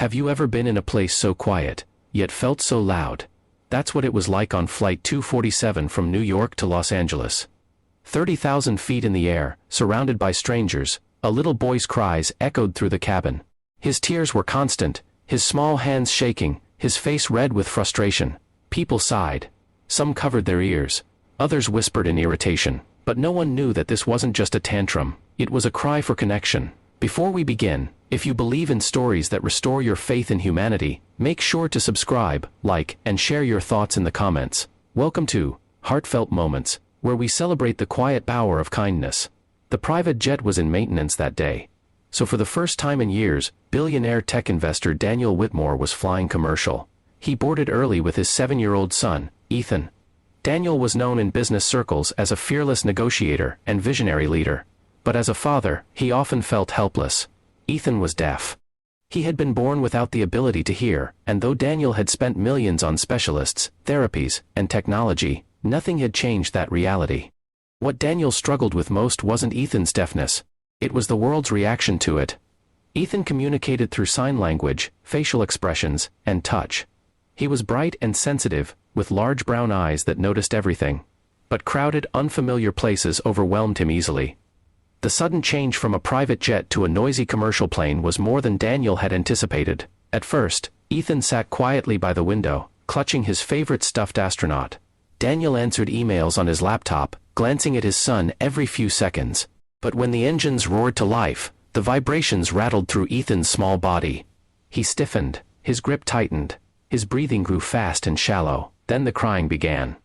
Have you ever been in a place so quiet, yet felt so loud? That's what it was like on Flight 247 from New York to Los Angeles. 30,000 feet in the air, surrounded by strangers, a little boy's cries echoed through the cabin. His tears were constant, his small hands shaking, his face red with frustration. People sighed. Some covered their ears. Others whispered in irritation. But no one knew that this wasn't just a tantrum. It was a cry for connection. Before we begin, if you believe in stories that restore your faith in humanity, make sure to subscribe, like, and share your thoughts in the comments. Welcome to Heartfelt Moments, where we celebrate the quiet power of kindness. The private jet was in maintenance that day. So for the first time in years, billionaire tech investor Daniel Whitmore was flying commercial. He boarded early with his 7-year-old son, Ethan. Daniel was known in business circles as a fearless negotiator and visionary leader. But as a father, he often felt helpless. Ethan was deaf. He had been born without the ability to hear, and though Daniel had spent millions on specialists, therapies, and technology, nothing had changed that reality. What Daniel struggled with most wasn't Ethan's deafness. It was the world's reaction to it. Ethan communicated through sign language, facial expressions, and touch. He was bright and sensitive, with large brown eyes that noticed everything. But crowded, unfamiliar places overwhelmed him easily. The sudden change from a private jet to a noisy commercial plane was more than Daniel had anticipated. At first, Ethan sat quietly by the window, clutching his favorite stuffed astronaut. Daniel answered emails on his laptop, glancing at his son every few seconds. But when the engines roared to life, the vibrations rattled through Ethan's small body. He stiffened, his grip tightened, his breathing grew fast and shallow. Then the crying began.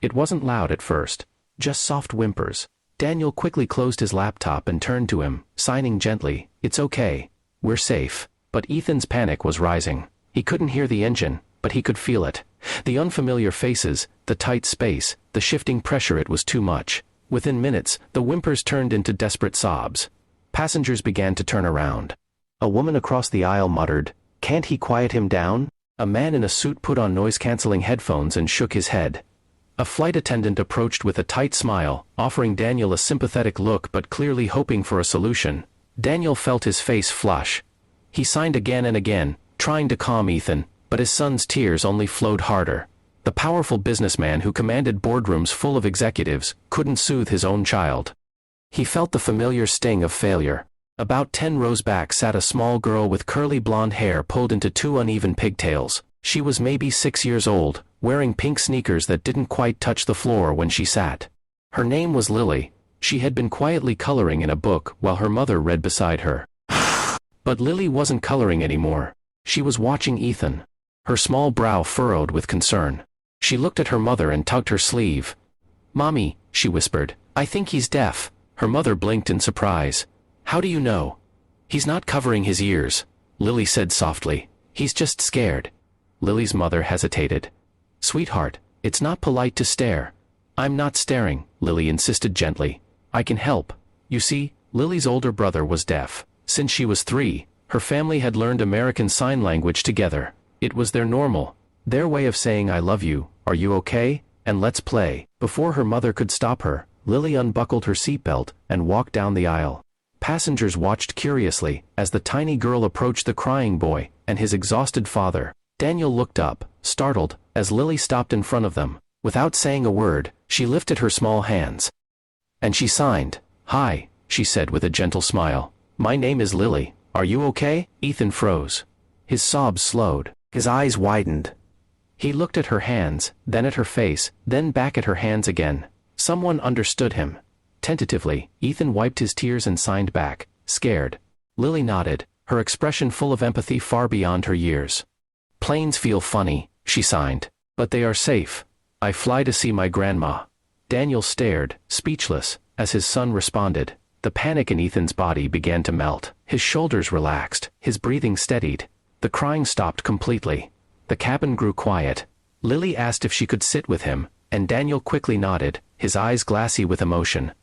It wasn't loud at first, just soft whimpers. Daniel quickly closed his laptop and turned to him, signing gently, "It's okay. We're safe." But Ethan's panic was rising. He couldn't hear the engine, but he could feel it. The unfamiliar faces, the tight space, the shifting pressure, it was too much. Within minutes, the whimpers turned into desperate sobs. Passengers began to turn around. A woman across the aisle muttered, "Can't he quiet him down?" A man in a suit put on noise-canceling headphones and shook his head. A flight attendant approached with a tight smile, offering Daniel a sympathetic look but clearly hoping for a solution. Daniel felt his face flush. He signed again and again, trying to calm Ethan, but his son's tears only flowed harder. The powerful businessman who commanded boardrooms full of executives couldn't soothe his own child. He felt the familiar sting of failure. About 10 rows back sat a small girl with curly blonde hair pulled into 2 uneven pigtails. She was maybe 6 years old, wearing pink sneakers that didn't quite touch the floor when she sat. Her name was Lily. She had been quietly coloring in a book while her mother read beside her. But Lily wasn't coloring anymore. She was watching Ethan. Her small brow furrowed with concern. She looked at her mother and tugged her sleeve. "Mommy," she whispered, "I think he's deaf." Her mother blinked in surprise. "How do you know?" "He's not covering his ears," Lily said softly. "He's just scared." Lily's mother hesitated. "Sweetheart, it's not polite to stare." "I'm not staring," Lily insisted gently. "I can help. You see, Lily's older brother was deaf. Since she was 3, her family had learned American Sign Language together. It was their normal, their way of saying "I love you, are you okay, and let's play." Before her mother could stop her, Lily unbuckled her seatbelt and walked down the aisle. Passengers watched curiously as the tiny girl approached the crying boy and his exhausted father. Daniel looked up, startled, as Lily stopped in front of them. Without saying a word, she lifted her small hands. And she signed. "Hi," she said with a gentle smile. "My name is Lily. Are you okay?" Ethan froze. His sobs slowed. His eyes widened. He looked at her hands, then at her face, then back at her hands again. Someone understood him. Tentatively, Ethan wiped his tears and signed back, scared. Lily nodded, her expression full of empathy far beyond her years. "Planes feel funny," she signed. "But they are safe. I fly to see my grandma." Daniel stared, speechless, as his son responded. The panic in Ethan's body began to melt. His shoulders relaxed, his breathing steadied. The crying stopped completely. The cabin grew quiet. Lily asked if she could sit with him, and Daniel quickly nodded, his eyes glassy with emotion.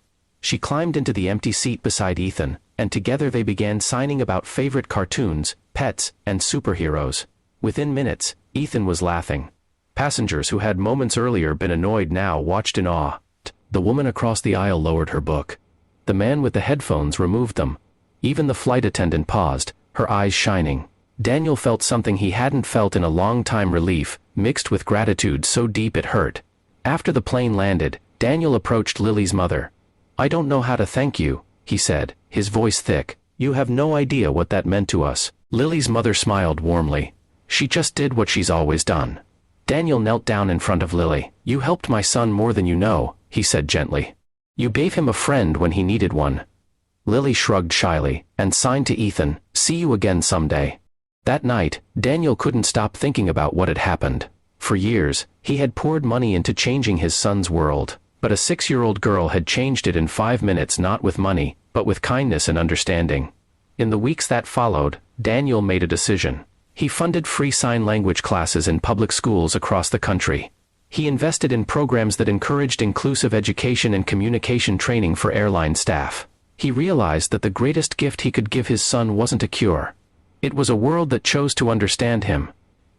She climbed into the empty seat beside Ethan, and together they began signing about favorite cartoons, pets, and superheroes. Within minutes, Ethan was laughing. Passengers who had moments earlier been annoyed now watched in awe. The woman across the aisle lowered her book. The man with the headphones removed them. Even the flight attendant paused, her eyes shining. Daniel felt something he hadn't felt in a long time, relief, mixed with gratitude so deep it hurt. After the plane landed, Daniel approached Lily's mother. "I don't know how to thank you," he said, his voice thick. "You have no idea what that meant to us." Lily's mother smiled warmly. "She just did what she's always done." Daniel knelt down in front of Lily. "You helped my son more than you know," he said gently. "You gave him a friend when he needed one." Lily shrugged shyly, and signed to Ethan, "See you again someday." That night, Daniel couldn't stop thinking about what had happened. For years, he had poured money into changing his son's world, but a 6-year-old girl had changed it in 5 minutes, not with money, but with kindness and understanding. In the weeks that followed, Daniel made a decision. He funded free sign language classes in public schools across the country. He invested in programs that encouraged inclusive education and communication training for airline staff. He realized that the greatest gift he could give his son wasn't a cure. It was a world that chose to understand him.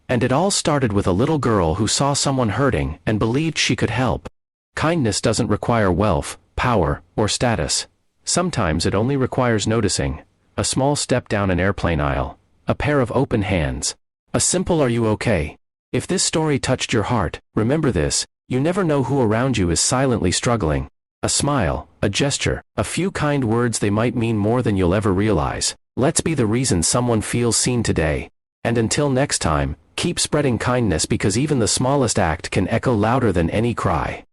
And it all started with a little girl who saw someone hurting and believed she could help. Kindness doesn't require wealth, power, or status. Sometimes it only requires noticing. A small step down an airplane aisle. A pair of open hands. A simple "Are you okay?" If this story touched your heart, remember this: you never know who around you is silently struggling. A smile, a gesture, a few kind words, they might mean more than you'll ever realize. Let's be the reason someone feels seen today. And until next time, keep spreading kindness, because even the smallest act can echo louder than any cry.